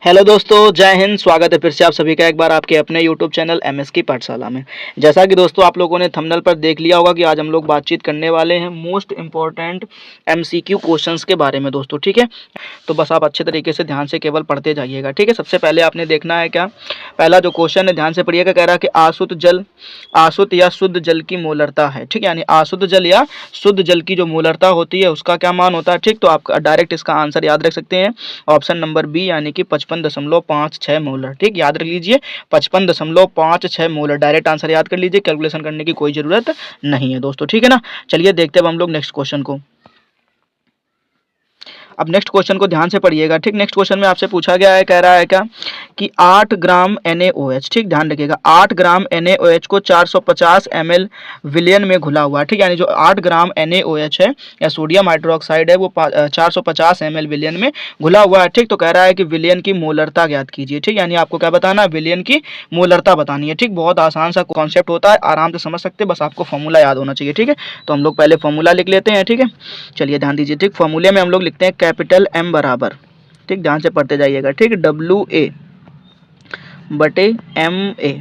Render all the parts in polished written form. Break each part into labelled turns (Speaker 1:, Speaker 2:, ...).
Speaker 1: Hello दोस्तों, जय हिंद। स्वागत है फिर से आप सभी का एक बार आपके अपने यूट्यूब चैनल एमएस की पाठशाला में। जैसा कि दोस्तों आप लोगों ने थंबनेल पर देख लिया होगा कि आज हम लोग बातचीत करने वाले हैं मोस्ट इम्पॉर्टेंट एमसीक्यू क्वेश्चंस के बारे में दोस्तों, ठीक है। तो बस आप अच्छे तरीके से ध्यान से केवल पढ़ते जाइएगा, ठीक है। सबसे पहले आपने देखना है क्या, पहला जो क्वेश्चन है ध्यान से पढ़िएगा। कह रहा है कि आशुद्ध या शुद्ध जल की मोलरता है, ठीक है। यानी आशुद्ध जल या शुद्ध जल की जो मोलरता होती है उसका क्या मान होता है, ठीक। तो आप डायरेक्ट इसका आंसर याद रख सकते हैं, ऑप्शन नंबर बी यानी कि 55.56 मोलर, ठीक। याद रख लीजिए 55.56 मोलर, डायरेक्ट आंसर याद कर लीजिए, कैलकुलेशन करने की कोई जरूरत नहीं है दोस्तों, ठीक है ना। चलिए देखते हैं अब हम लोग नेक्स्ट क्वेश्चन को। अब नेक्स्ट क्वेश्चन को ध्यान से पढ़िएगा, ठीक। नेक्स्ट क्वेश्चन में आपसे पूछा गया है, कह रहा है क्या कि 8 ग्राम NaOH, ठीक, ध्यान रखिएगा, 8 ग्राम NaOH को 450 ml विलयन में घुला हुआ है, ठीक। यानी जो 8 ग्राम NaOH है या सोडियम हाइड्रोक्साइड है वो 450 ml विलयन में घुला हुआ है, ठीक। तो कह रहा है कि विलयन की मोलरता ज्ञात कीजिए, ठीक। यानी आपको क्या बताना है, विलयन की मोलरता बतानी है, ठीक। बहुत आसान सा कॉन्सेप्ट होता है, आराम से समझ सकते हैं, बस आपको फॉर्मूला याद होना चाहिए, ठीक है। तो हम लोग पहले फॉर्मूला लिख लेते हैं, ठीक है। चलिए ध्यान दीजिए, ठीक। फॉर्मूले में हम लोग लिखते हैं कैपिटल M बराबर, ठीक, ध्यान से पढ़ते जाइएगा, ठीक, WA बटे MA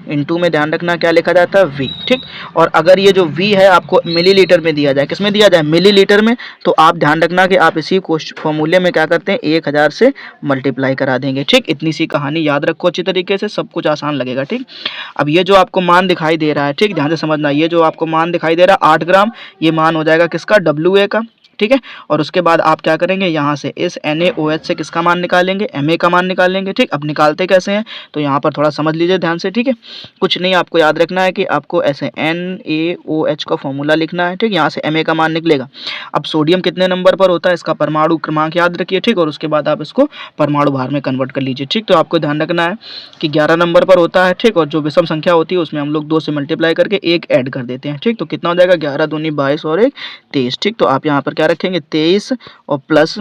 Speaker 1: इनटू में ध्यान रखना क्या लिखा जाता है, V, ठीक। और अगर ये जो V है आपको मिलीलीटर में दिया जाए, किसमें दिया जाए, मिलीलीटर में, तो आप ध्यान रखना कि आप इसी फॉर्मूले में क्या करते हैं, 1000 से मल्टीप्लाई करा देंगे, ठीक। इतनी सी कहानी याद रखो अच्छी तरीके से, सब कुछ आसान लगेगा, ठीक। अब ये जो आपको मान दिखाई दे रहा है, ठीक, ध्यान से समझना, ये जो आपको मान दिखाई दे रहा है 8 ग्राम, ये मान हो जाएगा किसका, WA का, ठीक है। और उसके बाद आप क्या करेंगे, यहाँ से इस NaOH से किसका मान निकालेंगे, Ma का मान निकालेंगे, ठीक। अब निकालते कैसे हैं तो यहाँ पर थोड़ा समझ लीजिए ध्यान से, ठीक है। कुछ नहीं, आपको याद रखना है कि आपको ऐसे NaOH का फॉर्मूला लिखना है, ठीक। यहाँ से Ma का मान निकलेगा। अब सोडियम कितने नंबर पर होता है, इसका परमाणु क्रमांक याद रखिए, ठीक। और उसके बाद आप इसको परमाणु भार में कन्वर्ट कर लीजिए, ठीक। तो आपको ध्यान रखना है कि 11 नंबर पर होता है, ठीक। और जो विषम संख्या होती है उसमें हम लोग 2 से मल्टीप्लाई करके 1 ऐड कर देते हैं, ठीक। तो कितना हो जाएगा, 11 दूनी 22 और 1 23, ठीक। तो आप यहाँ पर क्या रखेंगे, 23 और प्लस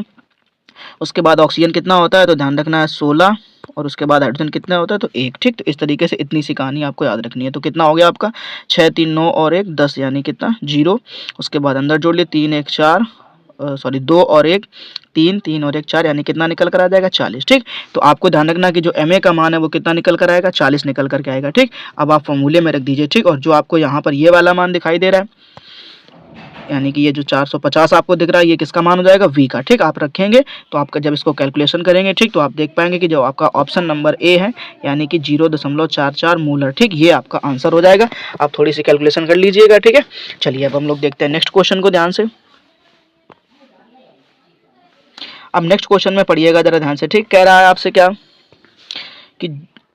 Speaker 1: उसके बाद ऑक्सीजन कितना होता है तो ध्यान रखना है 16 और उसके बाद हाइड्रोजन कितना होता है तो 1, ठीक। तो इस तरीके से इतनी सी कहानी आपको याद रखनी है। तो कितना हो गया आपका 6 3 9 और 1 10 यानी कितना 0। उसके बाद अंदर जोड़ लिए 3 1 4 सॉरी 2 और 1 3 3 और 1 4 यानी कितना निकल कर आ जाएगा 40, ठीक। तो आपको ध्यान रखना कि जो Ma का मान है वो कितना निकल कर आएगा, 40 निकल करके आएगा, ठीक। अब आप फॉर्मूले में रख दीजिए, ठीक। और जो आपको यहाँ पर ये वाला मान दिखाई दे रहा है यानी कि ये जो 450 आपको दिख रहा है ये किसका मान हो जाएगा, V का, ठीक। आप रखेंगे तो आपका जब इसको कैलकुलेशन करेंगे, ठीक, तो आप देख पाएंगे कि जो आपका ऑप्शन नंबर A है यानी कि 0.44 मोलर, ठीक, ये आपका आंसर हो जाएगा। आप थोड़ी सी कैलकुलेशन कर लीजिएगा, ठीक है। चलिए अब हम लोग देखते हैं नेक्स्ट क्वेश्चन को ध्यान से। अब नेक्स्ट क्वेश्चन में पढ़िएगा जरा ध्यान से, ठीक। कह रहा है आपसे क्या कि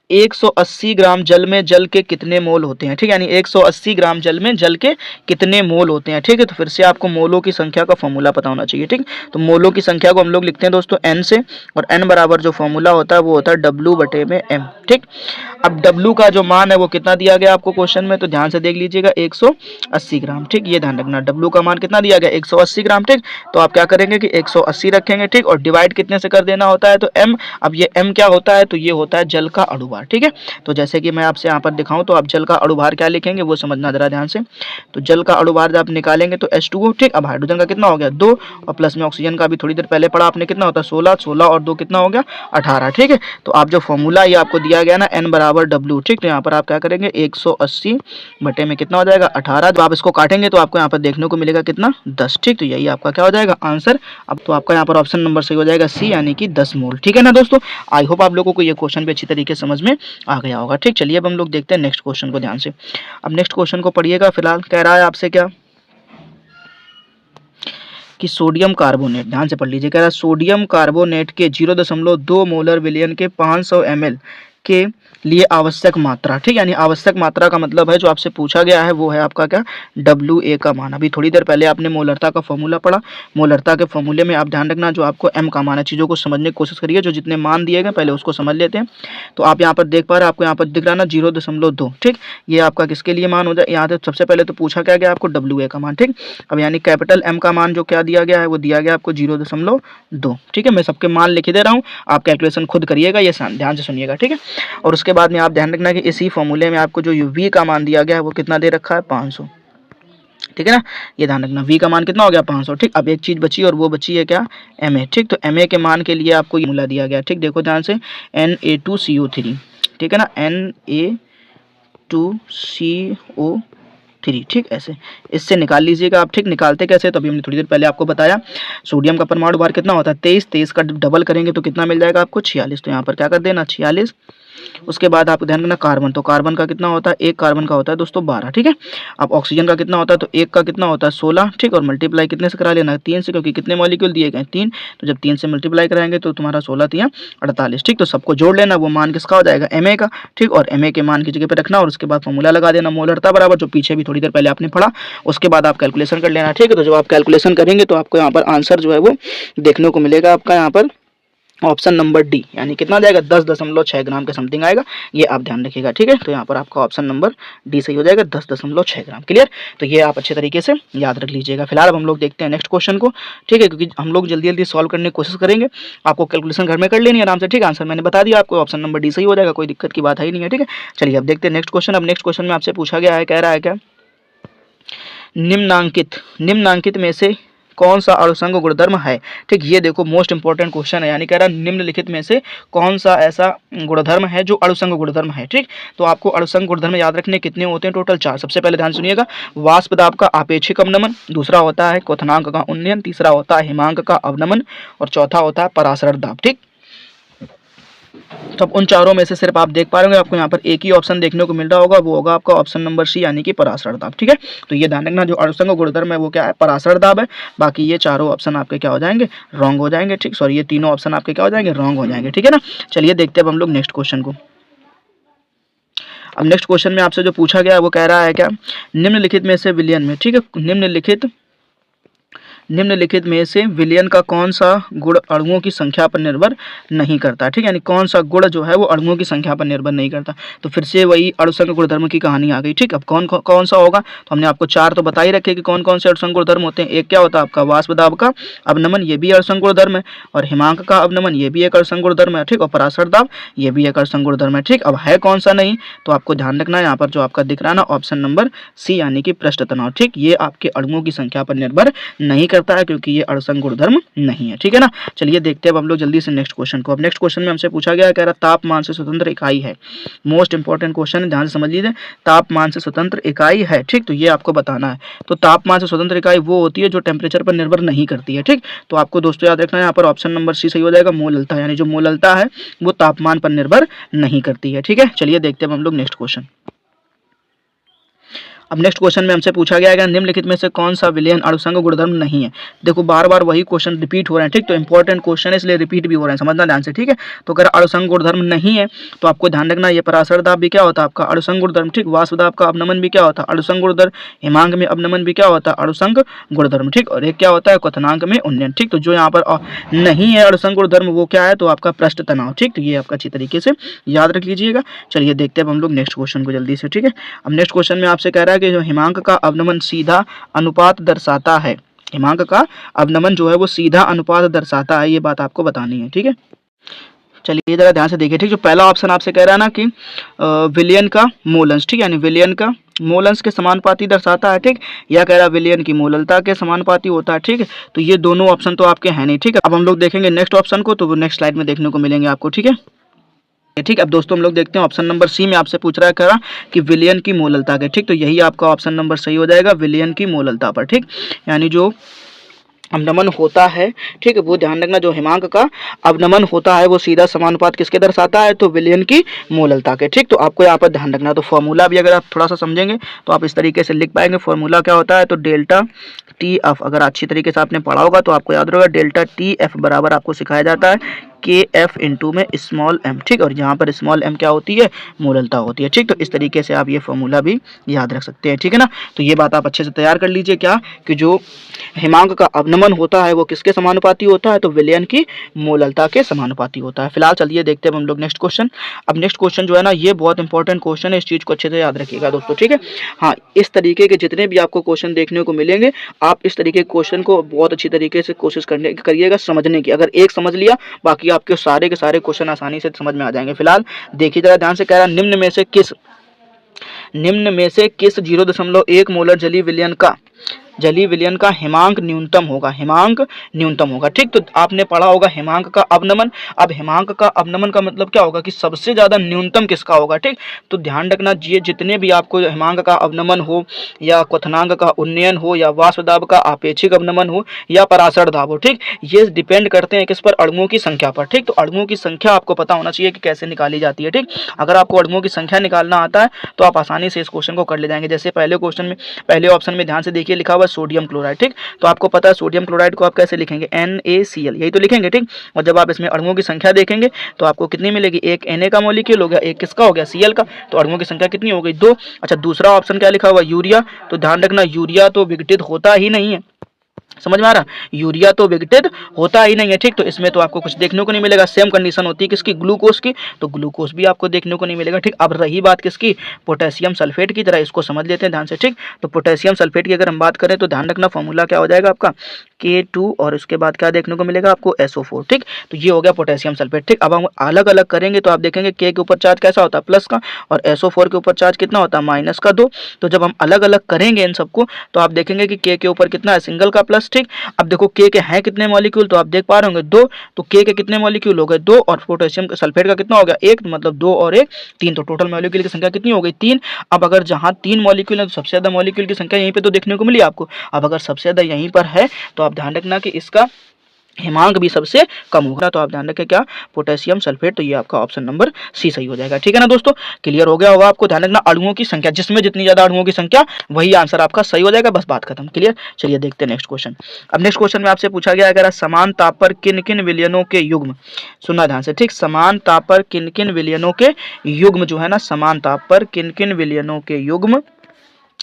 Speaker 1: 180 ग्राम जल में जल के कितने मोल होते हैं, ठीक। यानी 180 ग्राम जल में जल के कितने मोल होते हैं, ठीक है। तो फिर से आपको मोलों की संख्या का फॉर्मूला पता होना चाहिए, ठीक। तो मोलों की संख्या को हम लोग लिखते हैं दोस्तों N से, और N बराबर जो फॉर्मूला होता है वो होता है W बटे में M, ठीक। अब W का जो मान है वो कितना दिया गया आपको क्वेश्चन में तो ध्यान से देख लीजिएगा 180 ग्राम, ठीक। ये ध्यान रखना W का मान कितना दिया गया 180 ग्राम, ठीक। तो आप क्या करेंगे कि 180 रखेंगे, ठीक, और डिवाइड कितने से कर देना होता है तो M। अब ये M क्या होता है तो ये होता है जल का अणुभार, ठीक है। तो जैसे कि मैं आपसे यहाँ पर दिखाऊं तो आप जल का अणुभार क्या लिखेंगे वो समझना जरा ध्यान से। तो जल का अणुभार जब आप निकालेंगे तो H2O, ठीक। अब हाइड्रोजन का कितना हो गया 2 और प्लस में ऑक्सीजन का भी थोड़ी देर पहले पढ़ा आपने, कितना होता है 16 16 और 2 कितना हो गया 18, ठीक है। तो आप जो फॉर्मूला ये आपको दिया गया ना N बराबर W, ठीक। तो यहाँ पर आप क्या करेंगे 180 बटे में कितना हो जाएगा 18। तो आप इसको काटेंगे तो आपको यहाँ पर देखने को मिलेगा कितना 10, ठीक। तो यही आपका क्या हो जाएगा आंसर। अब तो आपका यहाँ पर ऑप्शन नंबर सही हो जाएगा C यानी कि 10 मोल, ठीक है ना दोस्तों। आई होप आप लोगों को ये क्वेश्चन भी अच्छी तरीके से समझ में आ गया होगा, ठीक। चलिए अब हम लोग देखते हैं नेक्स्ट क्वेश्चन को ध्यान से। अब नेक्स्ट क्वेश्चन को पढ़िएगा। फिलहाल कह रहा है आपसे क्या कि सोडियम कार्बोनेट, ध्यान से पढ़ लीजिए, कह रहा है सोडियम कार्बोनेट के 0.2 मोलर विलयन के 500 ml के लिए आवश्यक मात्रा, ठीक। यानी आवश्यक मात्रा का मतलब है जो आपसे पूछा गया है वो है आपका क्या WA का मान। अभी थोड़ी देर पहले आपने मोलरता का फॉर्मूला पढ़ा, मोलरता के फॉर्मूले में आप ध्यान रखना जो आपको M का मान है, चीज़ों को समझने की कोशिश करिए, जो जितने मान दिए गए पहले उसको समझ लेते हैं। तो आप यहाँ पर देख पा रहे हैं, आपको यहाँ पर दिख रहा ना 0.2, ठीक। ये आपका किसके लिए मान हो जाए, यहाँ से सबसे पहले तो पूछा क्या गया आपको WA का मान, ठीक। अब यानी कैपिटल M का मान जो क्या दिया गया है वो दिया गया आपको 0.2, ठीक है। मैं सबके मान लिख दे रहा हूँ, आप कैलकुलेशन खुद करिएगा, ये ध्यान से सुनिएगा, ठीक है। और उसके बाद में आप ध्यान रखना कि इसी फॉर्मूले में आपको जो V का मान दिया गया है वो कितना दे रखा है 500, ठीक है ना, ये ध्यान रखना। V का मान कितना हो गया 500। ठीक, अब एक चीज़ बची और वो बची है क्या, Ma। ठीक, तो Ma के मान के लिए आपको ये फॉर्मूला दिया गया। ठीक, देखो ध्यान से, Na2CO3। ठीक है ना, Na2CO3। ठीक, ऐसे इससे निकाल लीजिएगा आप। ठीक, निकालते कैसे, तो अभी हमने थोड़ी देर पहले आपको बताया। सोडियम का परमाणु भार कितना होता है 23, 23 का डबल करेंगे तो कितना मिल जाएगा आपको 46। तो यहाँ पर क्या कर देना 46। उसके बाद आपको ध्यान रखना कार्बन, तो कार्बन का कितना होता है, एक कार्बन का होता है दोस्तों 12। ठीक है, अब ऑक्सीजन का कितना होता है, तो एक का कितना होता है 16। ठीक, और मल्टीप्लाई कितने से करा लेना है 3 से, क्योंकि कितने मॉलिक्यूल दिए गए 3, तो जब 3 से मल्टीप्लाई कराएंगे तो तुम्हारा 16 3 48। ठीक, तो सबको जोड़ लेना, वो मान किसका हो जाएगा Ma का। ठीक, और Ma के मान की जगह पे रखना और उसके बाद फॉर्मूला लगा देना मोलरता बराबर, जो पीछे भी थोड़ी देर पहले आपने पढ़ा। उसके बाद आप कैलकुलेशन कर लेना। ठीक है, तो जब आप कैलकुलेशन करेंगे तो आपको यहाँ पर आंसर जो है वो देखने को मिलेगा आपका यहाँ पर ऑप्शन नंबर डी, यानी कितना जाएगा 10.6 ग्राम के समथिंग आएगा। ये आप ध्यान रखिएगा। ठीक है, तो यहाँ पर आपका ऑप्शन नंबर डी सही हो जाएगा 10.6 ग्राम। क्लियर, तो ये आप अच्छे तरीके से याद रख लीजिएगा। फिलहाल अब हम लोग देखते हैं नेक्स्ट क्वेश्चन को। ठीक है, क्योंकि हम लोग जल्दी जल्दी सॉल्व करने की कोशिश करेंगे, आपको कैलकुलेशन घर में कर लेनी है आराम से। ठीक, आंसर मैंने बता दिया आपको, ऑप्शन नंबर डी सही हो जाएगा, कोई दिक्कत की बात है ही नहीं है। ठीक है, चलिए अब देखते हैं नेक्स्ट क्वेश्चन। अब नेक्स्ट क्वेश्चन में आपसे पूछा गया है, कह रहा है क्या, निम्नांकित में से कौन सा अणुसंग गुणधर्म है। ठीक, ये देखो मोस्ट इंपॉर्टेंट क्वेश्चन है, यानी कह रहा है निम्नलिखित में से कौन सा ऐसा गुणधर्म है जो अणुसंग गुणधर्म है। ठीक, तो आपको अणुसंग गुणधर्म याद रखने कितने होते हैं, टोटल 4। सबसे पहले ध्यान सुनिएगा, वाष्प दाब का आपेक्षिक अवनमन, दूसरा होता है क्वथनांक का उन्नयन, तीसरा होता है हिमांक का अवनमन और चौथा होता है परासरण दाब। ठीक, तो अब उन चारों में से सिर्फ आप देख पा रहे होंगे, आपको यहाँ पर एक ही ऑप्शन देखने को मिल रहा होगा, वो होगा आपका ऑप्शन नंबर सी, यानी कि परासरण दाब। ठीक है, तो ये ध्यान रखना, जो अणुसंग गुणधर्म है वो क्या है, परासरण दाब है। बाकी ये चारों ऑप्शन आपके क्या हो जाएंगे, रॉन्ग हो जाएंगे। ठीक, सॉरी, ये तीनों ऑप्शन आपके क्या हो जाएंगे, रॉन्ग हो जाएंगे। ठीक है ना, चलिए देखते हैं अब हम लोग नेक्स्ट क्वेश्चन को। अब नेक्स्ट क्वेश्चन में आपसे जो पूछा गया है वो कह रहा है क्या, निम्नलिखित में से विलयन में, ठीक है, निम्नलिखित में से विलयन का कौन सा गुण अणुओं की संख्या पर निर्भर नहीं करता। ठीक, यानी कौन सा गुण जो है वो अणुओं की संख्या पर निर्भर नहीं करता। तो फिर से वही अणुसंग गुणधर्म की कहानी आ गई। ठीक, अब कौन सा होगा, तो हमने आपको 4 तो बता ही रखे कि कौन कौन से अणुसंग गुणधर्म होते हैं। एक क्या होता है आपका वाष्प दाब का अवनमन, ये भी अणुसंग गुणधर्म है, और हिमांक का अवनमन ये भी एक अणुसंग गुणधर्म है। ठीक, और परासरण दाब ये भी एक अणुसंग गुणधर्म है। ठीक, अब है कौन सा नहीं, तो आपको ध्यान रखना है यहाँ पर जो आपका दिख रहा है ना ऑप्शन नंबर सी, यानी कि पृष्ठ तनाव। ठीक, ये आपके अणुओं की संख्या पर निर्भर नहीं करता है, क्योंकि ये अणुसंग गुणधर्म नहीं है। ठीक है ना, चलिए देखते हैं अब हम लोग जल्दी से नेक्स्ट क्वेश्चन को। अब नेक्स्ट क्वेश्चन में हमसे पूछा गया है, कह रहा तापमान से स्वतंत्र इकाई है। मोस्ट इंपॉर्टेंट क्वेश्चन है, ध्यान से समझ लीजिए, तापमान से स्वतंत्र इकाई है। ठीक, तो ये आपको बताना है। तो तापमान से स्वतंत्र इकाई वो होती है जो टेम्परेचर पर निर्भर नहीं करती है। ठीक, तो आपको दोस्तों याद रखना है, यहाँ पर ऑप्शन नंबर सी सही हो जाएगा, मोललता, यानी जो मोललता है वो तापमान पर निर्भर नहीं करती है। ठीक है, चलिए देखते हैं हम लोग नेक्स्ट क्वेश्चन। अब नेक्स्ट क्वेश्चन में हमसे पूछा गया है निम्नलिखित में से कौन सा विलयन अणुसंग गुणधर्म नहीं है। देखो बार बार वही क्वेश्चन रिपीट हो रहे हैं। ठीक, तो इंपॉर्टेंट क्वेश्चन है इसलिए रिपीट भी हो रहे हैं, समझना ध्यान से। ठीक है, तो अगर अणुसंग गुणधर्म नहीं है तो आपको ध्यान रखना, ये परासरण दाब भी क्या होता है आपका अणुसंग गुणधर्म। ठीक, वाष्प दाब का अवनमन भी क्या होता है अणुसंग गुणधर्म, हिमांक में अवनमन भी क्या होता है अणुसंग गुणधर्म। ठीक, और एक क्या होता है क्वथनांक में उन्नयन। ठीक, तो जो यहाँ पर नहीं है अणुसंग गुणधर्म वो क्या है, तो आपका पृष्ठ तनाव। ठीक, तो ये आपका अच्छी तरीके से याद रख लीजिएगा। चलिए देखते हैं अब हम लोग नेक्स्ट क्वेश्चन को जल्दी से। ठीक है, अब नेक्स्ट क्वेश्चन में आपसे कह रहा है कि जो हिमांक का अवनमन सीधा अनुपात दर्शाता है, हिमांक का अवनमन जो है वो सीधा अनुपात दर्शाता है, ये बात आपको बतानी है। ठीक है, चलिए जरा ध्यान से देखिए। ठीक, जो पहला ऑप्शन आपसे कह रहा है ना कि विलयन का मोलंस, ठीक, यानी विलयन का मोलंस के समानुपाती दर्शाता है। ठीक, या कह रहा है विलयन की मोललता के समानुपाती होता है। ठीक है, तो ये दोनों ऑप्शन तो आपके हैं नहीं। ठीक है, अब हम लोग देखेंगे नेक्स्ट ऑप्शन को, तो वो नेक्स्ट स्लाइड में देखने को मिलेंगे आपको। ठीक है, ठीक, अब दोस्तों हम लोग देखते हैं ऑप्शन नंबर सी में आपसे पूछ रहा है कह रहा कि विलयन की मोललता के। ठीक, तो यही आपका ऑप्शन नंबर सही हो जाएगा, विलयन की मोललता पर। ठीक, यानी जो अवनमन होता है, ठीक है, वो ध्यान रखना, जो हिमांक का अवनमन होता है वो सीधा समानुपात किसके दर्शाता है, तो विलयन की मोललता के। ठीक, तो आपको यहाँ पर ध्यान रखना। तो फॉर्मूला भी अगर आप थोड़ा सा समझेंगे तो आप इस तरीके से लिख पाएंगे। फॉर्मूला क्या होता है, तो डेल्टा टी एफ, अगर अच्छी तरीके से आपने पढ़ा होगा तो आपको याद रहेगा, डेल्टा टी एफ बराबर आपको सिखाया जाता है के एफ इंटू में स्मॉल एम। ठीक, और यहाँ पर स्मॉल एम क्या होती है, मोललता होती है। ठीक, तो इस तरीके से आप ये फॉर्मूला भी याद रख सकते हैं। ठीक है ना, तो ये बात आप अच्छे से तैयार कर लीजिए, क्या कि जो हिमांक का अवनमन होता है वो किसके समानुपाती होता है, तो विलयन की मोललता के समानुपाती होता है। फिलहाल चलिए देखते हैं हम लोग नेक्स्ट क्वेश्चन। अब नेक्स्ट क्वेश्चन जो है ना ये बहुत इंपॉर्टेंट क्वेश्चन है, इस चीज़ को अच्छे से याद रखिएगा दोस्तों। ठीक है, हाँ, इस तरीके के जितने भी आपको क्वेश्चन देखने को मिलेंगे आप इस तरीके के क्वेश्चन को बहुत अच्छी तरीके से कोशिश करिएगा समझने की। अगर एक समझ लिया बाकी आपके सारे के सारे क्वेश्चन आसानी से समझ में आ जाएंगे। फिलहाल देखिए जरा ध्यान से, कह रहा निम्न में से किस 0.1 मोलर जलीय विलयन का जलीय विलयन का हिमांक न्यूनतम होगा, हिमांक न्यूनतम होगा। ठीक, तो आपने पढ़ा होगा हिमांक का अवनमन। अब हिमांक का अवनमन का मतलब क्या होगा कि सबसे ज्यादा न्यूनतम किसका होगा। ठीक, तो ध्यान रखना ये जितने भी आपको हिमांक का अवनमन हो या क्वथनांक का उन्नयन हो या वाष्प दाब का आपेक्षिक अवनमन हो या पराशर दाब हो, ठीक, ये डिपेंड करते हैं किस पर, अणुओं की संख्या पर। ठीक, तो अणुओं की संख्या आपको पता होना चाहिए कि कैसे निकाली जाती है। ठीक, अगर आपको अणुओं की संख्या निकालना आता है तो आप आसानी से इस क्वेश्चन को कर ले जाएंगे। जैसे पहले क्वेश्चन में, पहले ऑप्शन में ध्यान से देखिए, लिखा हुआ सोडियम क्लोराइड। ठीक, तो आपको पता है सोडियम क्लोराइड को आप कैसे लिखेंगे, NaCl, यही तो लिखेंगे। ठीक, और जब आप इसमें अणुओं की संख्या देखेंगे तो आपको कितनी मिलेगी, एक Na का मॉलिक्यूल हो गया, एक किसका हो गया, Cl का, तो अणुओं की संख्या कितनी हो गई, 2। अच्छा, दूसरा ऑप्शन क्या लिखा हुआ, यूरिया, तो ध्यान रखना यूरिया तो विघटित होता ही नहीं है, समझ में आ रहा, यूरिया तो विघटित होता ही नहीं है। ठीक, तो इसमें तो आपको कुछ देखने को नहीं मिलेगा। सेम कंडीशन होती है किसकी, ग्लूकोज की, तो ग्लूकोज भी आपको देखने को नहीं मिलेगा। ठीक, अब रही बात किसकी, पोटेशियम सल्फेट की, तरह इसको समझ लेते हैं ध्यान से। ठीक, तो पोटेशियम सल्फेट की अगर हम बात करें तो ध्यान रखना फॉर्मूला क्या हो जाएगा आपका, K2 और उसके बाद क्या देखने को मिलेगा आपको, SO4। ठीक, तो ये हो गया पोटेशियम सल्फेट। ठीक, अब हम अलग अलग करेंगे तो आप देखेंगे K के ऊपर चार्ज कैसा होता है, प्लस का, और SO4 के ऊपर चार्ज कितना होता है, माइनस का 2। तो जब हम अलग अलग करेंगे इन सबको तो आप देखेंगे कि K के ऊपर कितना है, सिंगल का प्लस। ठीक, अब देखो K के हैं कितने मॉलिक्यूल, तो आप देख पा रहे होंगे 2, तो K के कितने मॉलिक्यूल हो गए, 2, और पोटेशियम सल्फेट का कितना हो गया, 1, मतलब 2 और 1 3, तो टोटल मॉलिक्यूल की संख्या कितनी हो गई, 3। अब अगर जहां 3 मॉलिक्यूल है तो सबसे ज्यादा मॉलिक्यूल की संख्या यहीं पे तो देखने को मिली आपको। अब अगर सबसे ज्यादा यहीं पर है तो आप ध्यान रखना कि इसका हिमांक भी सबसे कम होगा। तो आप ध्यान रखें क्या, पोटेशियम सल्फेट, तो ये आपका ऑप्शन नंबर सी सही हो जाएगा। ठीक है ना दोस्तों, क्लियर हो गया होगा आपको। ध्यान रखना अणुओं की संख्या, जिसमें जितनी ज्यादा अणुओं की संख्या वही आंसर आपका सही हो जाएगा, बस बात खत्म। क्लियर, चलिए देखते हैं नेक्स्ट क्वेश्चन। अब नेक्स्ट क्वेश्चन में आपसे पूछा गया अगर समान ताप पर किन किन विलयनों के युग्म, सुनना ध्यान से। ठीक, समान ताप पर किन किन विलयनों के युग्म जो है ना, समान ताप पर किन किन विलयनों के युग्म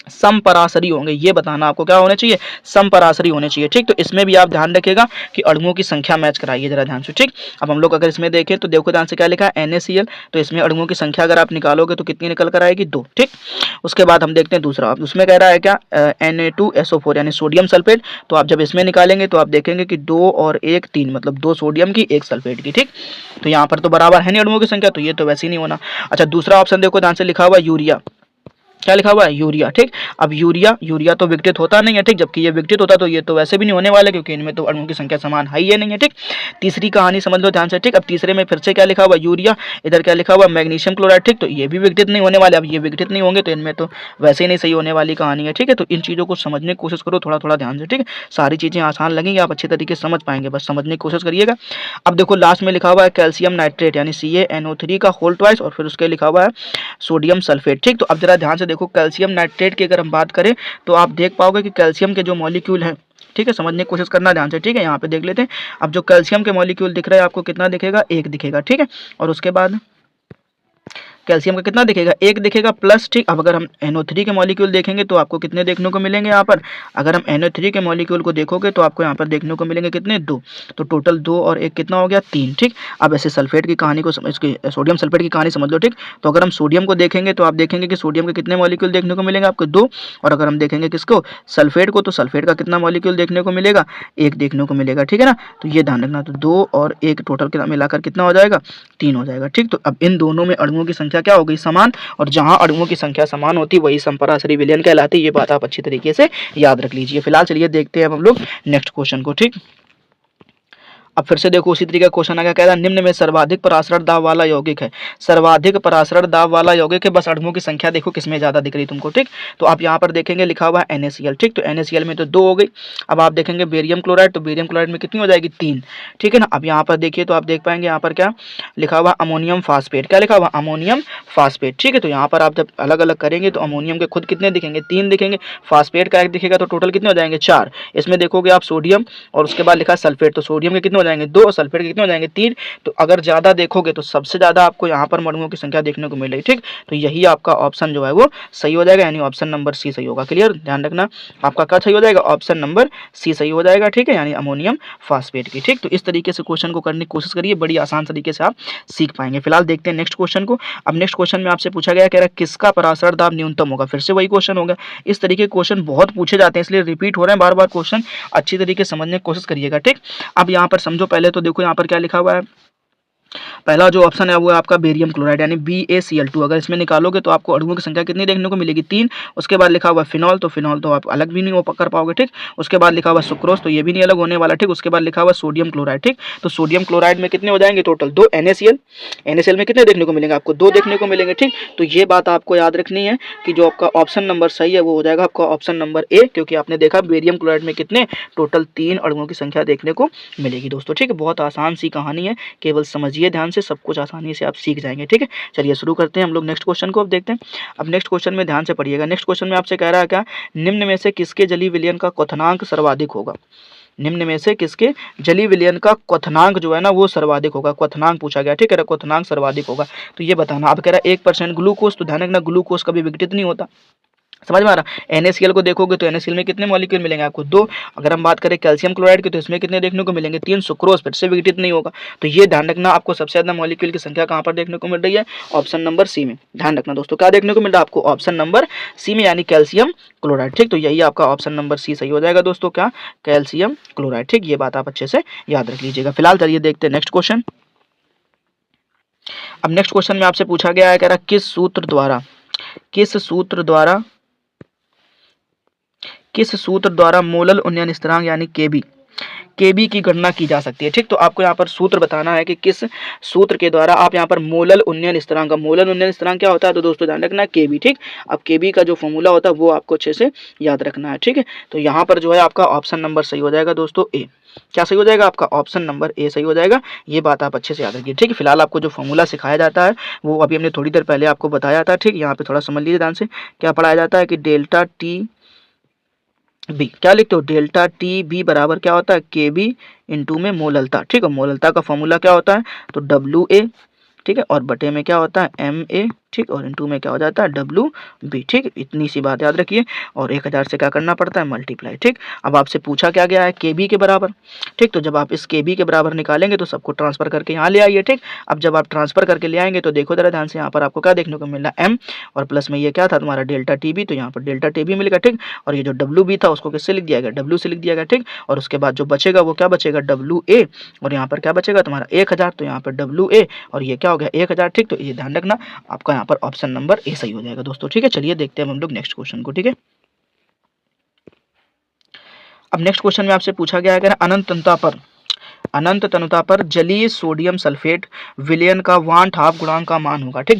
Speaker 1: समपराशरी होंगे, ये बताना आपको क्या होने चाहिए, समपराशरी होने चाहिए। ठीक, तो इसमें भी आप ध्यान रखिएगा कि अणुओं की संख्या मैच कराइए जरा ध्यान से। ठीक, अब हम लोग अगर इसमें देखें तो देखो ध्यान से क्या लिखा है, NaCl, तो इसमें अणुओं की संख्या अगर आप निकालोगे तो कितनी निकल कर आएगी, 2। ठीक, उसके बाद हम देखते हैं दूसरा, उसमें कह रहा है क्या, Na2SO4 यानी सोडियम सल्फेट, तो आप जब इसमें निकालेंगे तो आप देखेंगे कि 2 और 1 3, मतलब 2 सोडियम की 1 सल्फेट की। ठीक, तो यहाँ पर तो बराबर है नहीं अणुओं की संख्या, तो ये तो वैसे ही नहीं होना। अच्छा, दूसरा ऑप्शन देखो ध्यान से, लिखा हुआ यूरिया, क्या लिखा हुआ है, यूरिया। ठीक, अब यूरिया तो विघटित होता नहीं है। ठीक, जबकि ये विघटित होता तो ये तो वैसे भी नहीं होने वाला, क्योंकि इनमें तो अणुओं की संख्या समान है ही नहीं है। ठीक, तीसरी कहानी समझ लो ध्यान से। ठीक, अब तीसरे में फिर से क्या लिखा हुआ, यूरिया, इधर क्या लिखा हुआ, मैग्नीशियम क्लोराइड। ठीक, तो ये भी विघटित नहीं होने वाले, अब ये विघटित नहीं होंगे तो इनमें तो वैसे ही नहीं सही होने वाली कहानी है। ठीक है, तो इन चीज़ों को समझने की कोशिश करो थोड़ा थोड़ा ध्यान से। ठीक है, सारी चीज़ें आसान लगेंगी, आप अच्छे तरीके से समझ पाएंगे, बस समझने की कोशिश करिएगा। अब देखो लास्ट में लिखा हुआ है कैल्शियम नाइट्रेट यानी CaNO3 का होल ट्वाइस, और फिर उसके लिखा हुआ है सोडियम सल्फेट। ठीक, तो अब जरा ध्यान से देखो, कैल्शियम नाइट्रेट की अगर हम बात करें तो आप देख पाओगे कि कैल्शियम के जो मॉलिक्यूल है, ठीक है, समझने की कोशिश करना ध्यान से। ठीक है, यहाँ पे देख लेते हैं। अब जो कैल्शियम के मॉलिक्यूल दिख रहा है आपको कितना दिखेगा, 1 दिखेगा। ठीक है, और उसके बाद कैल्शियम का कितना दिखेगा, 1 दिखेगा प्लस। ठीक, अब अगर हम NO3 के मॉलिक्यूल देखेंगे तो आपको कितने देखने को मिलेंगे यहाँ पर, अगर हम NO3 के मॉलिक्यूल को देखोगे तो आपको यहाँ पर देखने को मिलेंगे कितने, 2, तो टोटल 2 और 1 कितना हो गया, 3। ठीक, अब ऐसे सल्फेट की कहानी को इसकी सोडियम सल्फेट की कहानी समझ लो। ठीक, तो अगर हम सोडियम को देखेंगे तो आप देखेंगे कि सोडियम के कितने मॉलिक्यूल देखने को मिलेंगे आपको, 2, और अगर हम देखेंगे किसको, सल्फेट को, तो सल्फेट का कितना मॉलिक्यूल देखने को मिलेगा, 1 देखने को मिलेगा। ठीक है ना, तो ये ध्यान रखना, तो 2 और 1 टोटल मिलाकर कितना हो जाएगा, 3 हो जाएगा। ठीक, तो अब इन दोनों में अणुओं की संख्या क्या हो गई, समान, और जहां अणुओं की संख्या समान होती वही समपराशरी विलयन कहलाती है। ये बात आप अच्छी तरीके से याद रख लीजिए। फिलहाल चलिए देखते हैं हम लोग नेक्स्ट क्वेश्चन को। ठीक, अब फिर से देखो उसी तरीके का क्वेश्चन आ गया, कह रहा है निम्न में सर्वाधिक पराशरण दाब वाला यौगिक है, सर्वाधिक पराशरण दाब वाला यौगिक है, बस अणुओं की संख्या देखो किसमें ज्यादा दिख रही तुमको। ठीक, तो आप यहाँ पर देखेंगे लिखा हुआ है NaCl। ठीक, तो NaCl में तो 2 हो गई। अब आप देखेंगे बेरियम क्लोराइड, तो बेरियम क्लोराइड में कितनी हो जाएगी, 3। ठीक है ना, अब यहाँ पर देखिए तो आप देख पाएंगे यहाँ पर क्या लिखा हुआ, अमोनियम फास्फेट, क्या लिखा हुआ, अमोनियम फास्फेट। ठीक है, तो यहाँ पर आप जब अलग अलग करेंगे तो अमोनियम के खुद कितने दिखेंगे, 3 दिखेंगे, फास्फेट का 1 दिखेगा, तो टोटल कितने हो जाएंगे, 4। इसमें देखोगे आप सोडियम और उसके बाद लिखा सल्फेट, तो सोडियम के कितने हो जाएंगे, 2, और सल्फेट के कितने हो जाएंगे, 3। तो अगर ज्यादा देखोगे तो सबसे ज्यादा आपको यहाँ पर अणुओं की संख्या देखने को मिलेगी। ठीक, तो यही आपका ऑप्शन जो है वो सही हो जाएगा, यानी ऑप्शन नंबर सी सही होगा। क्लियर, ध्यान रखना आपका क्या सही हो जाएगा, ऑप्शन नंबर सी सही हो जाएगा। ठीक है, यानी अमोनियम फास्फेट की। ठीक, तो इस तरीके से क्वेश्चन को करने की कोशिश करिए, बड़ी आसान तरीके से आप सीख पाएंगे। फिलहाल देखते हैं नेक्स्ट क्वेश्चन को। अब नेक्स्ट क्वेश्चन में आपसे पूछा गया, कह रहा है किसका पराशरण दाब न्यूनतम होगा, फिर से वही क्वेश्चन होगा। इस तरीके के क्वेश्चन बहुत पूछे जाते हैं, इसलिए रिपीट हो रहे हैं बार बार क्वेश्चन, अच्छी तरीके से समझने की कोशिश करिएगा। ठीक, अब यहाँ पर समझो, पहले तो देखो यहाँ पर क्या लिखा हुआ है, पहला जो ऑप्शन है वो है आपका बेरियम क्लोराइड यानी BaCl2। अगर इसमें निकालोगे तो आपको अणुओं की संख्या कितनी देखने को मिलेगी? 3। उसके बाद लिखा हुआ फिनॉल, तो फिनॉल तो आप अलग भी नहीं हो कर पाओगे, ठीक। उसके बाद लिखा हुआ सुक्रोज, तो ये भी नहीं अलग होने वाला, ठीक। उसके बाद लिखा हुआ सोडियम क्लोराइड, ठीक। तो सोडियम क्लोराइड में कितने हो जाएंगे टोटल? 2 NaCl। NaCl में कितने देखने को मिलेंगे? आपको 2 देखने को मिलेंगे, ठीक। तो ये बात आपको याद रखनी है कि जो आपका ऑप्शन नंबर सही है वो हो जाएगा आपका ऑप्शन नंबर ए, क्योंकि आपने देखा बेरियम क्लोराइड में कितने टोटल 3 अणुओं की संख्या देखने को मिलेगी दोस्तों, ठीक है। बहुत आसान सी कहानी है, केवल समझिए ध्यान से, सब कुछ आसानी से आप सीख जाएंगे, ठीक है। चलिए शुरू करते हैं हम लोग नेक्स्ट क्वेश्चन को। अब देखते हैं, अब नेक्स्ट क्वेश्चन में ध्यान से पढ़िएगा। नेक्स्ट क्वेश्चन में आपसे कह रहा है क्या? निम्न में से किसके जलीय विलयन का क्वथनांक सर्वाधिक होगा? निम्न में से किसके जलीय विलयन का क्वथनांक जो है ना वो सर्वाधिक होगा? क्वथनांक पूछा गया, ठीक है। क्वथनांक सर्वाधिक होगा तो ये बताना। अब कह रहा है 1% ग्लूकोज, तो ध्यान रखना ग्लूकोज कभी विघटित नहीं होता, समझ में आ रहा? NaCl को देखोगे तो NaCl में कितने मॉलिक्यूल मिलेंगे आपको? 2। अगर हम बात करें कैल्शियम क्लोराइड की तो इसमें कितने देखने को मिलेंगे? 3। सुक्रोज फिर से विघटित नहीं होगा, तो ये ध्यान रखना। आपको सबसे ज्यादा मॉलिक्यूल की संख्या कहाँ पर देखने को मिल रही है? ऑप्शन नंबर सी में। ध्यान रखना दोस्तों, क्या देखने को मिल रहा है आपको? ऑप्शन नंबर सी में, यानी कैल्शियम क्लोराइड, ठीक। तो यही आपका ऑप्शन नंबर सी सही हो जाएगा दोस्तों, क्या? कैल्शियम क्लोराइड, ठीक। ये बात आप अच्छे से याद रख लीजिएगा। फिलहाल चलिए देखते हैं नेक्स्ट क्वेश्चन। अब नेक्स्ट क्वेश्चन में आपसे पूछा गया है, कह रहा किस सूत्र द्वारा मोलल उन्नयन स्थिरांक यानी केबी की गणना की जा सकती है, ठीक। तो आपको यहाँ पर सूत्र बताना है कि किस सूत्र के द्वारा आप यहाँ पर मोलल उन्नयन स्थिरांक क्या होता है? तो दोस्तों ध्यान रखना केबी, ठीक। अब केबी का जो फॉर्मूला होता है वो आपको अच्छे से याद रखना है, ठीक है। तो यहाँ पर जो है आपका ऑप्शन नंबर सही हो जाएगा दोस्तों ए। क्या सही हो जाएगा? आपका ऑप्शन नंबर ए सही हो जाएगा। ये बात आप अच्छे से याद रखिए, ठीक है। फिलहाल आपको जो फॉर्मूला सिखाया जाता है वो अभी हमने थोड़ी देर पहले आपको बताया था, ठीक। यहाँ पे थोड़ा समझ लीजिए ध्यान से। क्या पढ़ाया जाता है कि डेल्टा टी बी, क्या लिखते हो? डेल्टा टी बी बराबर क्या होता है? के बी इंटू में मोललता, ठीक है। मोललता का फॉर्मूला क्या होता है? तो डब्ल्यू ए, ठीक है, और बटे में क्या होता है? एम ए, ठीक, और इनटू में क्या हो जाता है? डब्ल्यू बी, ठीक। इतनी सी बात याद रखिए। और 1000 से क्या करना पड़ता है? मल्टीप्लाई, ठीक। अब आपसे पूछा क्या गया है? के बी के बराबर, ठीक। तो जब आप इस के बी के बराबर निकालेंगे तो सबको ट्रांसफर करके यहाँ ले आइए, ठीक। अब जब आप ट्रांसफर करके ले आएंगे तो देखो जरा ध्यान से, यहाँ पर आपको क्या देखने को मिल रहा है? एम, और प्लस में ये क्या था तुम्हारा? डेल्टा टी बी, तो यहाँ पर डेल्टा टी बी मिलेगा, ठीक। और ये जो डब्ल्यू बी था उसको किससे लिख दिया गया? डब्ल्यू से लिख दिया गया, ठीक। और उसके बाद जो बचेगा वो क्या बचेगा? डब्ल्यू ए, और यहाँ पर क्या बचेगा तुम्हारा? 1000, तो यहाँ पर डब्ल्यू ए और ये क्या हो गया? 1000, ठीक। तो ये ध्यान रखना, आपका यहाँ पर ऑप्शन नंबर ए सही हो जाएगा दोस्तों, ठीक है। चलिए देखते हैं हम लोग नेक्स्ट क्वेश्चन को, ठीक है। अब नेक्स्ट क्वेश्चन में आपसे पूछा गया है कि अनंत तनुता पर जलीय सोडियम सल्फेट विलयन का 1/2 गुणांक का मान होगा, ठीक।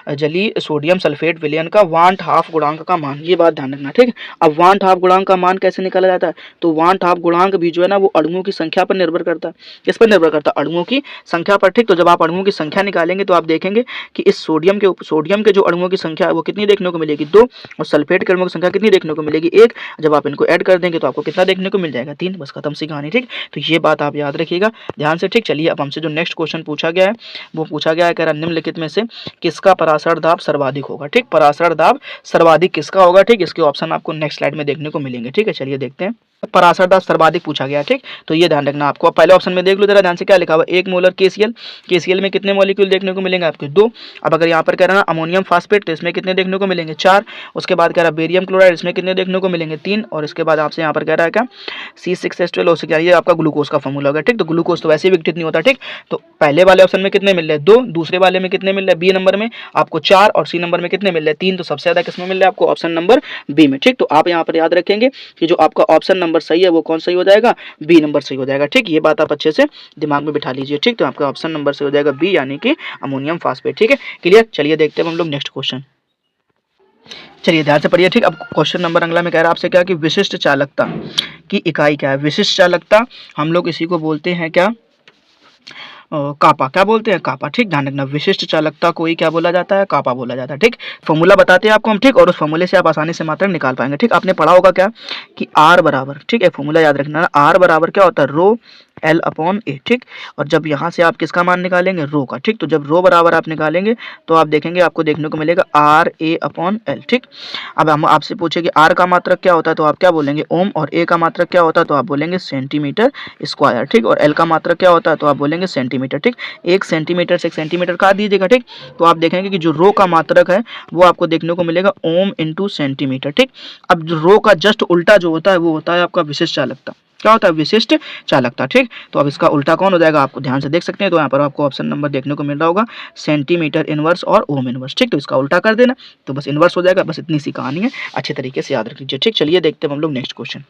Speaker 1: जलीय सोडियम सल्फेट विलयन का 1/2 गुणांक का मान, ये बात ध्यान रखना, ठीक। अब 1/2 गुणांक का मान कैसे निकाला जाता है? तो 1/2 गुणांक भी जो है ना वो अणुओं की संख्या पर निर्भर करता है। किस पर निर्भर करता है? अणुओं की संख्या पर, ठीक। तो जब आप अणुओं की संख्या निकालेंगे तो आप देखेंगे कि इस सोडियम के जो अणुओं की संख्या है वो कितनी देखने को मिलेगी? 2। और सल्फेट के अणुओं की संख्या कितनी देखने को मिलेगी? 1। जब आप इनको ऐड कर देंगे तो आपको कितना देखने को मिल जाएगा? 3। बस खत्म सी कहानी, ठीक। तो ये बात आप याद रखिएगा ध्यान से, ठीक। चलिए अब हमसे जो नेक्स्ट क्वेश्चन पूछा गया है वो पूछा गया है, कह रहा निम्नलिखित में से किसका परासरण दाब सर्वाधिक होगा, ठीक। परासरण दाब सर्वाधिक किसका होगा, ठीक। इसके ऑप्शन आपको नेक्स्ट स्लाइड में देखने को मिलेंगे, ठीक है। चलिए देखते हैं। परासरण दाब सर्वाधिक पूछा गया, ठीक। तो ये ध्यान रखना आपको। पहले ऑप्शन में देख लो जरा ध्यान से, क्या लिखा हुआ? 1 मोलर KCl में कितने मॉलिक्यूल देखने को मिलेंगे आपके? 2। अब अगर यहाँ पर कह रहा है अमोनियम फास्फेट तो इसमें कितने देखने को मिलेंगे? 4। उसके बाद कह रहा है बेरियम क्लोराइड, इसमें कितने देखने को मिलेंगे? 3। और इसके बाद आपसे यहाँ पर कह रहा है क्या? C6H12O6, ये आपका ग्लूकोज का फॉर्मूला होगा, ठीक। तो ग्लूकोज तो वैसे ही विघटित नहीं होता, ठीक। तो पहले वाले ऑप्शन में कितने मिल रहे हैं? 2। दूसरे वाले में कितने मिल रहे हैं? बी नंबर में आपको 4, और सी नंबर में कितने मिल रहे हैं? 3। तो सबसे ज्यादा किसमें मिल रहा है आपको? ऑप्शन नंबर बी में, ठीक। तो आप यहाँ पर याद रखेंगे कि जो आपका ऑप्शन नंबर सही है वो कौन सही हो जाएगा? बी नंबर सही हो जाएगा, ठीक। ये बात आप अच्छे से दिमाग में बिठा लीजिए, ठीक। तो आपका ऑप्शन नंबर सही हो जाएगा बी, यानी कि अमोनियम फास्फेट, ठीक है। क्लियर? चलिए देखते हैं हम लोग नेक्स्ट क्वेश्चन। चलिए ध्यान से पढ़िए, ठीक। अब क्वेश्चन नंबर अगला में कह रहा है आपसे क्या कि विशिष्ट चालकता की इकाई क्या है? विशिष्ट चालकता हम लोग इसी को बोलते हैं क्या? कापा। क्या बोलते हैं? कापा, ठीक। ध्यान रखना, विशिष्ट चालकता को ही क्या बोला जाता है? कापा बोला जाता है, ठीक। फॉर्मूला बताते हैं आपको हम, ठीक। और उस फॉर्मूले से आप आसानी से मात्रा निकाल पाएंगे, ठीक। आपने पढ़ा होगा क्या कि आर बराबर, ठीक है, फॉर्मूला याद रखना, आर बराबर क्या होता है? रो L अपॉन ए, ठीक। और जब यहाँ से आप किसका मान निकालेंगे? रो का, ठीक। तो जब रो बराबर आप निकालेंगे तो आप देखेंगे आपको देखने को मिलेगा RA अपॉन L, ठीक। अब हम आपसे पूछे कि आर का मात्रक क्या होता है तो आप क्या बोलेंगे? ओम। और ए का मात्रक क्या होता है तो आप बोलेंगे सेंटीमीटर स्क्वायर, ठीक। और एल का मात्रक क्या होता है तो आप बोलेंगे सेंटीमीटर, ठीक। 1 सेंटीमीटर से 1 सेंटीमीटर काट दीजिएगा, ठीक। तो आप देखेंगे कि जो रो का मात्रक है वो आपको देखने को मिलेगा ओम इंटू सेंटीमीटर, ठीक। अब जो रो का जस्ट उल्टा जो होता है वो होता है आपका विशिष्ट चालकता, क्या होता है, विशिष्ट चालकता। ठीक, तो अब इसका उल्टा कौन हो जाएगा, आपको ध्यान से देख सकते हैं। तो यहाँ पर आपको ऑप्शन नंबर देखने को मिल रहा होगा सेंटीमीटर इनवर्स और ओम इनवर्स। ठीक, तो इसका उल्टा कर देना तो बस इनवर्स हो जाएगा। बस इतनी सी कहानी है, अच्छे तरीके से याद रख लीजिए। ठीक, चलिए देखते हैं हम लोग नेक्स्ट क्वेश्चन।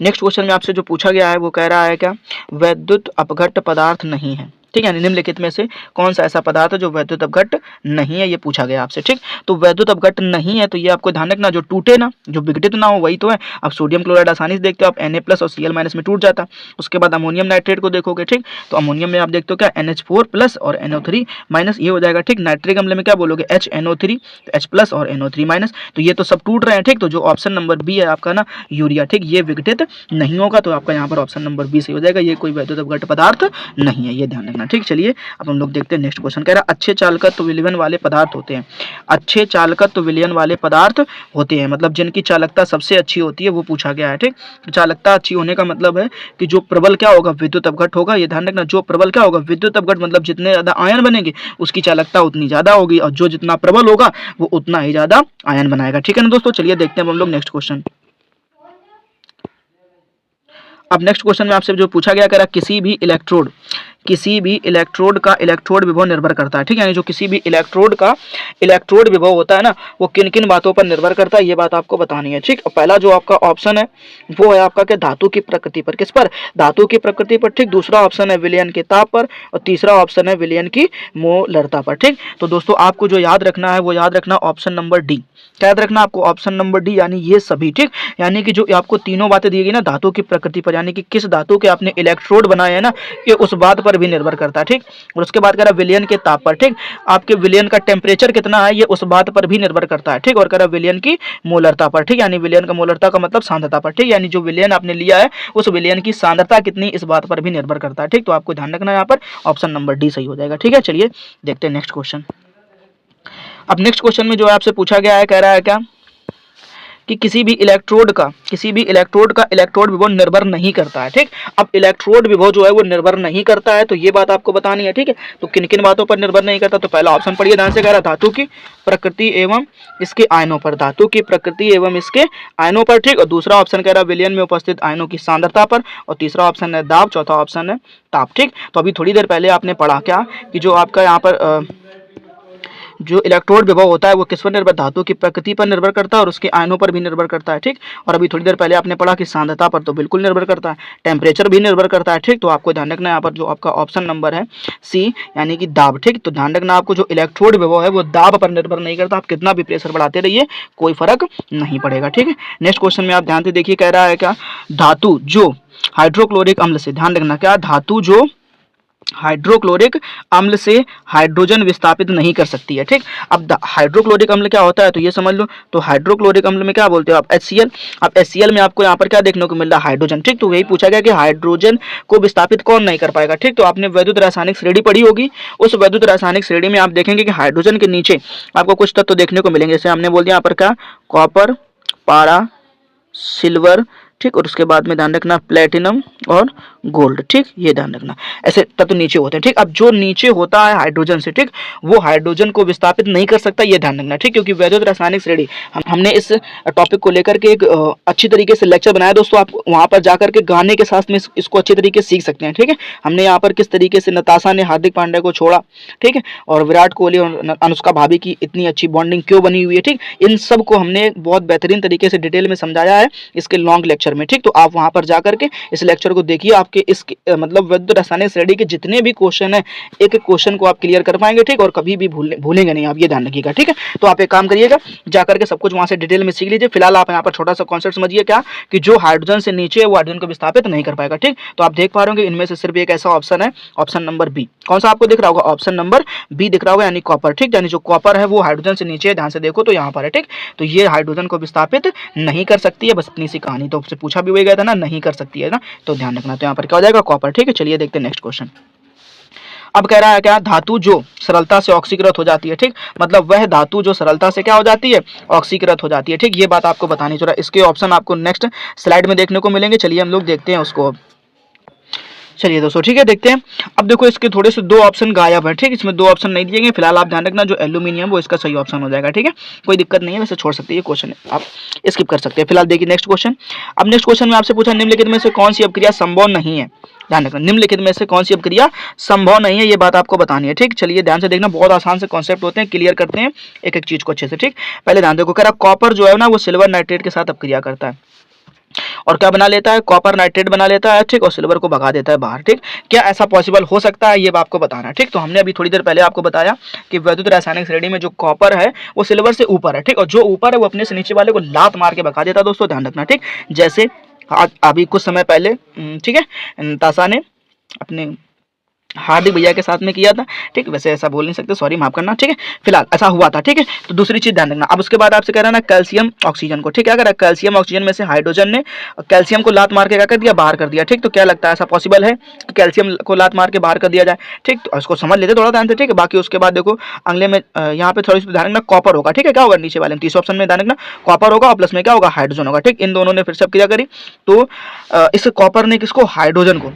Speaker 1: नेक्स्ट क्वेश्चन में आपसे जो पूछा गया है वो कह रहा है क्या, वैद्युत अपघट्य पदार्थ नहीं है। ठीक है, निम्नलिखित में से कौन सा ऐसा पदार्थ है जो वैद्युत अपघट्य नहीं है, ये पूछा गया आपसे। ठीक, तो वैद्युत अपघट्य नहीं है तो ये आपको ध्यान रखना, जो टूटे ना, जो विघटित ना हो वही तो है। अब सोडियम क्लोराइड आसानी से देखते हो आप, Na+ और Cl- में टूट जाता। उसके बाद अमोनियम नाइट्रेट को देखोगे। ठीक, तो अमोनियम में आप देखते हो क्या, NH4+ और NO3- ये हो जाएगा। ठीक, नाइट्रिक अम्ल में क्या बोलोगे, HNO3, तो H+ और NO3-, तो ये तो सब टूट रहे हैं। ठीक, तो जो ऑप्शन नंबर बी है आपका ना, यूरिया, ठीक, ये विघटित नहीं होगा, तो आपका यहाँ पर ऑप्शन नंबर बी सही हो जाएगा। ये कोई वैद्युत अपघट्य पदार्थ नहीं है, ये ध्यान रखना। ठीक, चलिए अब हम लोग देखते हैं नेक्स्ट क्वेश्चन। कह रहा है अच्छे चालकत्व विलयन वाले पदार्थ होते हैं। अच्छे चालकत्व विलयन वाले पदार्थ होते हैं, मतलब जिनकी चालकता सबसे अच्छी होती है, वो पूछा गया है। ठीक, तो चालकता अच्छी होने का मतलब है कि जो प्रबल क्या होगा, विद्युत अपघट्य होगा। ये ध्यान रखना, जो प्रबल क्या होगा, विद्युत अपघट्य, मतलब जितने ज्यादा आयन बनेंगे उसकी चालकता उतनी ज्यादा होगी, और जो जितना प्रबल होगा वो उतना ही ज्यादा आयन बनाएगा। ठीक है ना दोस्तों, चलिए देखते हैं हम लोग नेक्स्ट क्वेश्चन। अब नेक्स्ट क्वेश्चन में आपसे जो पूछा गया, कह रहा किसी भी इलेक्ट्रोड का इलेक्ट्रोड विभव निर्भर करता है। ठीक है, यानी जो किसी भी इलेक्ट्रोड का इलेक्ट्रोड विभव होता है ना, वो किन किन बातों पर निर्भर करता है, ये बात आपको बतानी है। ठीक, पहला जो आपका ऑप्शन है वो है आपका क्या, धातु की प्रकृति पर। किस पर, धातु की प्रकृति पर। ठीक, दूसरा ऑप्शन है विलयन के ताप पर, और तीसरा ऑप्शन है विलयन की मोलरता पर। ठीक, तो दोस्तों आपको जो याद रखना है वो याद रखना ऑप्शन नंबर डी। क्या याद रखना आपको, ऑप्शन नंबर डी, यानी ये सभी। ठीक, यानी कि जो आपको तीनों बातें दी गई ना, धातु की प्रकृति पर, यानी कि किस धातु के आपने इलेक्ट्रोड बनाए हैं ना, ये उस बात पर भी निर्भर करता है। ठीक, और उसके बाद कह रहा विलयन के ताप पर। ठीक, आपके विलयन का टेम्परेचर कितना है, ये उस बात पर भी निर्भर करता है। ठीक, और कह रहा विलयन की मोलरता पर। ठीक, यानी विलयन का मोलरता का मतलब सांद्रता पर। ठीक, यानी जो विलयन आपने लिया है उस विलयन की सांद्रता कितनी, इस बात पर भी निर्भर करता है। ठीक, तो आपको ध्यान रखना है यहाँ पर ऑप्शन नंबर डी सही हो जाएगा। ठीक है, चलिए देखते हैं नेक्स्ट क्वेश्चन। अब नेक्स्ट क्वेश्चन में जो है आपसे पूछा गया है, कह रहा है क्या कि किसी भी इलेक्ट्रोड का इलेक्ट्रोड विभव निर्भर नहीं करता है। ठीक, अब इलेक्ट्रोड विभव जो है वो निर्भर नहीं करता है, तो ये बात आपको बतानी है। ठीक है, तो किन किन बातों पर निर्भर नहीं करता, तो पहला ऑप्शन पढ़िए ध्यान से, कह रहा धातु की प्रकृति एवं इसके आयनों पर, धातु की प्रकृति एवं इसके आयनों पर। ठीक, और दूसरा ऑप्शन कह रहा विलयन में उपस्थित आयनों की सांद्रता पर, और तीसरा ऑप्शन है दाब, चौथा ऑप्शन है ताप। ठीक, तो अभी थोड़ी देर पहले आपने पढ़ा क्या कि जो आपका यहाँ पर जो इलेक्ट्रोड विभव होता है वो किस पर निर्भर, धातु की प्रकृति पर निर्भर करता है और उसके आयनों पर भी निर्भर करता है। ठीक, और अभी थोड़ी देर पहले आपने पढ़ा कि सांद्रता पर तो बिल्कुल निर्भर करता है, टेम्परेचर भी निर्भर करता है। ठीक, तो आपको ध्यान रखना है यहाँ पर जो आपका ऑप्शन नंबर है सी, यानी कि दाब। ठीक, तो ध्यान रखना आपको जो इलेक्ट्रोड विभव है वो दाब पर निर्भर नहीं करता, आप कितना भी प्रेशर बढ़ाते रहिए कोई फर्क नहीं पड़ेगा। ठीक है, नेक्स्ट क्वेश्चन में आप ध्यान से देखिए, कह रहा है क्या, धातु जो हाइड्रोक्लोरिक अम्ल से, ध्यान रखना क्या, धातु जो हाइड्रोक्लोरिक अम्ल से हाइड्रोजन विस्थापित नहीं कर सकती है। ठीक, अब हाइड्रोक्लोरिक अम्ल क्या होता है तो ये समझ लो, तो हाइड्रोक्लोरिक अम्ल में क्या बोलते हो आप, HCl। अब HCl में आपको यहाँ पर क्या देखने को मिल रहा है, हाइड्रोजन। ठीक, तो यही पूछा गया कि हाइड्रोजन को विस्थापित कौन नहीं कर पाएगा। ठीक, तो आपने वैद्युत रासायनिक श्रेणी पढ़ी होगी, उस वैद्युत रासायनिक श्रेणी में आप देखेंगे कि हाइड्रोजन के नीचे आपको कुछ तत्व देखने को मिलेंगे, जैसे हमने बोल दिया यहाँ पर क्या, कॉपर, पारा, सिल्वर। ठीक, और उसके बाद में ध्यान रखना प्लेटिनम और गोल्ड। ठीक, ये ध्यान रखना, ऐसे तत्व नीचे होते हैं। ठीक, अब जो नीचे होता है हाइड्रोजन से, ठीक, वो हाइड्रोजन को विस्थापित नहीं कर सकता, ये ध्यान रखना। ठीक, क्योंकि वैद्युत रासायनिक श्रेणी हमने इस टॉपिक को लेकर के एक अच्छी तरीके से लेक्चर बनाया दोस्तों, आप वहां पर जाकर के गाने के साथ में इसको अच्छी तरीके से सीख सकते हैं। ठीक है, हमने यहाँ पर किस तरीके से नताशा ने हार्दिक पांड्या को छोड़ा, ठीक है, और विराट कोहली और अनुष्का भाभी की इतनी अच्छी बॉन्डिंग क्यों बनी हुई है। ठीक, इन सब को हमने बहुत बेहतरीन तरीके से डिटेल में समझाया है इसके लॉन्ग लेक्चर में। ठीक, तो आप वहां पर जाकर के इस लेक्चर को देखिए, आपके इस मतलब वैद्युत रासायनिक श्रेणी के जितने भी क्वेश्चन है, एक एक क्वेश्चन को आप क्लियर कर पाएंगे। ठीक, और कभी भी भूलेंगे नहीं, आप ये ध्यान रखिएगा। ठीक है, तो आप एक काम करिएगा, जाकर के सब कुछ वहां से डिटेल में सीख लीजिए। फिलहाल आप यहाँ पर छोटा सा कॉन्सेप्ट समझिए क्या, कि जो हाइड्रोजन से नीचे है वो हाइड्रोजन को विस्थापित नहीं कर पाएगा। ठीक, तो आप देख पा रहे होंगे इनमें से सिर्फ एक ऐसा ऑप्शन है, ऑप्शन नंबर बी। कौन सा आपको दिख रहा होगा, ऑप्शन नंबर बी दिख रहा होगा, यानी कॉपर। ठीक, यानी जो कॉपर है वो हाइड्रोजन से नीचे है, ध्यान से देखो तो यहाँ पर है। ठीक, तो ये हाइड्रोजन को विस्थापित नहीं कर सकती है, बस इतनी सी कहानी। तो आपसे पूछा भी हुआ गया था ना, नहीं कर सकती है ना, तो ध्यान रखना। तो यहाँ पर क्या हो जाएगा, कॉपर। ठीक है, चलिए देखते हैं नेक्स्ट क्वेश्चन। अब कह रहा है क्या, धातु जो सरलता से ऑक्सीकृत हो जाती है। ठीक, मतलब वह धातु जो सरलता से क्या हो जाती है, ऑक्सीकृत हो जाती है। ठीक, ये बात आपको बतानी चाहिए। इसके ऑप्शन आपको नेक्स्ट स्लाइड में देखने को मिलेंगे, चलिए हम लोग देखते हैं उसको। चलिए दोस्तों ठीक है, देखते हैं। अब देखो इसके थोड़े से दो ऑप्शन गायब है, ठीक, इसमें दो ऑप्शन नहीं दिए गए। फिलहाल आप ध्यान रखना जो एल्यूमिनियम वो इसका सही ऑप्शन हो जाएगा, ठीक है, कोई दिक्कत नहीं है, वैसे छोड़ सकते हैं ये क्वेश्चन, आप स्किप कर सकते हैं। फिलहाल देखिए नेक्स्ट क्वेश्चन। अब नेक्स्ट क्वेश्चन में आपसे पूछा निम्नलिखित में से कौन सी अपक्रिया संभव नहीं है। ध्यान रखना, निम्नलिखित में से कौन सी अपक्रिया संभव नहीं है, ये बात आपको बतानी है, ठीक। चलिए ध्यान से देखना, बहुत आसान से कॉन्सेप्ट होते हैं, क्लियर करते हैं एक एक चीज को अच्छे से, ठीक। पहले ध्यान देखो, कह रहा कॉपर जो है ना वो सिल्वर नाइट्रेट के साथ अपक्रिया करता है और क्या बना लेता है, कॉपर नाइट्रेट बना लेता है, ठीक, और सिल्वर को भगा देता है बाहर, ठीक। क्या ऐसा पॉसिबल हो सकता है, ये आपको बताना है, ठीक। तो हमने अभी थोड़ी देर पहले आपको बताया कि वैद्युत रासायनिक श्रेणी में जो कॉपर है वो सिल्वर से ऊपर है, ठीक, और जो ऊपर है वो अपने से नीचे वाले को लात मार के भगा देता है दोस्तों, ध्यान रखना, ठीक। जैसे आज अभी कुछ समय पहले, ठीक है, तासा ने अपने हार्दिक भैया के साथ में किया था, ठीक। वैसे ऐसा बोल नहीं सकते, सॉरी माफ करना, ठीक है। फिलहाल ऐसा हुआ था, ठीक है। तो दूसरी चीज ध्यान रखना। अब उसके बाद आपसे कह रहा है ना कैल्शियम ऑक्सीजन को, ठीक है, अगर कैल्शियम ऑक्सीजन में से हाइड्रोजन ने कैल्शियम को लात मार के क्या कर दिया, बाहर कर दिया, ठीक। तो क्या लगता है ऐसा पॉसिबल है कि कैल्शियम को लात मार के बाहर कर दिया जाए, ठीक। तो इसको समझ लेते थोड़ा ध्यान से, ठीक है। बाकी उसके बाद देखो अगले में यहाँ पे थोड़ी सी ध्यान रखना, कॉपर होगा, ठीक है, क्या होगा नीचे वाले में तीसरे ऑप्शन में ध्यान रखना, कॉपर होगा और प्लस में क्या होगा, हाइड्रोजन होगा, ठीक। इन दोनों ने फिर से क्रिया करी, तो इस कॉपर ने किसको, हाइड्रोजन को,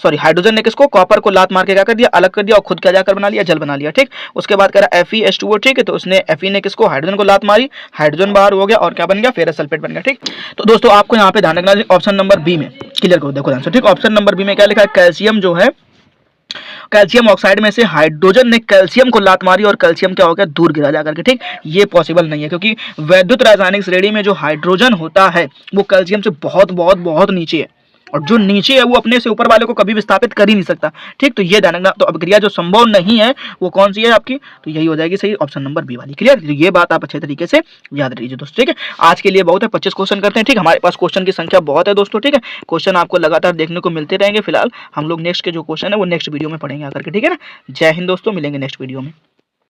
Speaker 1: सॉरी हाइड्रोजन ने किसको, कॉपर को लात मार के क्या कर दिया, अलग कर दिया और खुद क्या जाकर बना लिया, जल बना लिया, ठीक। उसके बाद कह रहा FeH2O, ठीक है, तो उसने Fe ने किसको, हाइड्रोजन को लात मारी, हाइड्रोजन बाहर हो गया और क्या बन गया, फेरस सल्फेट बन गया, ठीक। तो दोस्तों आपको यहाँ पे ध्यान रखना ऑप्शन नंबर बी में, क्लियर करो, देखो ध्यान से, ठीक। ऑप्शन नंबर बी में क्या लिखा है, कैल्शियम जो है, कैल्शियम ऑक्साइड में से हाइड्रोजन ने कैल्शियम को लात मारी और कैल्शियम क्या हो गया, दूर गिरा जाकर के, ठीक। ये पॉसिबल नहीं है क्योंकि वैद्युत रासायनिक श्रेणी में जो हाइड्रोजन होता है वो कैल्शियम से बहुत बहुत बहुत नीचे है और जो नीचे है वो अपने से ऊपर वाले को कभी विस्थापित कर ही नहीं सकता, ठीक। तो ये ध्यान रखना। तो अपक्रिया जो संभव नहीं है वो कौन सी है आपकी, तो यही हो जाएगी सही, ऑप्शन नंबर बी वाली, क्लियर। तो ये बात आप अच्छे तरीके से याद रखिए दोस्तों, ठीक है। आज के लिए बहुत है, 25 क्वेश्चन करते हैं, ठीक। हमारे पास क्वेश्चन की संख्या बहुत है दोस्तों, ठीक है। क्वेश्चन आपको लगातार देखने को मिलते रहेंगे। फिलहाल हम लोग नेक्स्ट के जो क्वेश्चन है वो नेक्स्ट वीडियो में पढ़ेंगे आकर के, ठीक है ना। जय हिंद दोस्तों, मिलेंगे नेक्स्ट वीडियो में।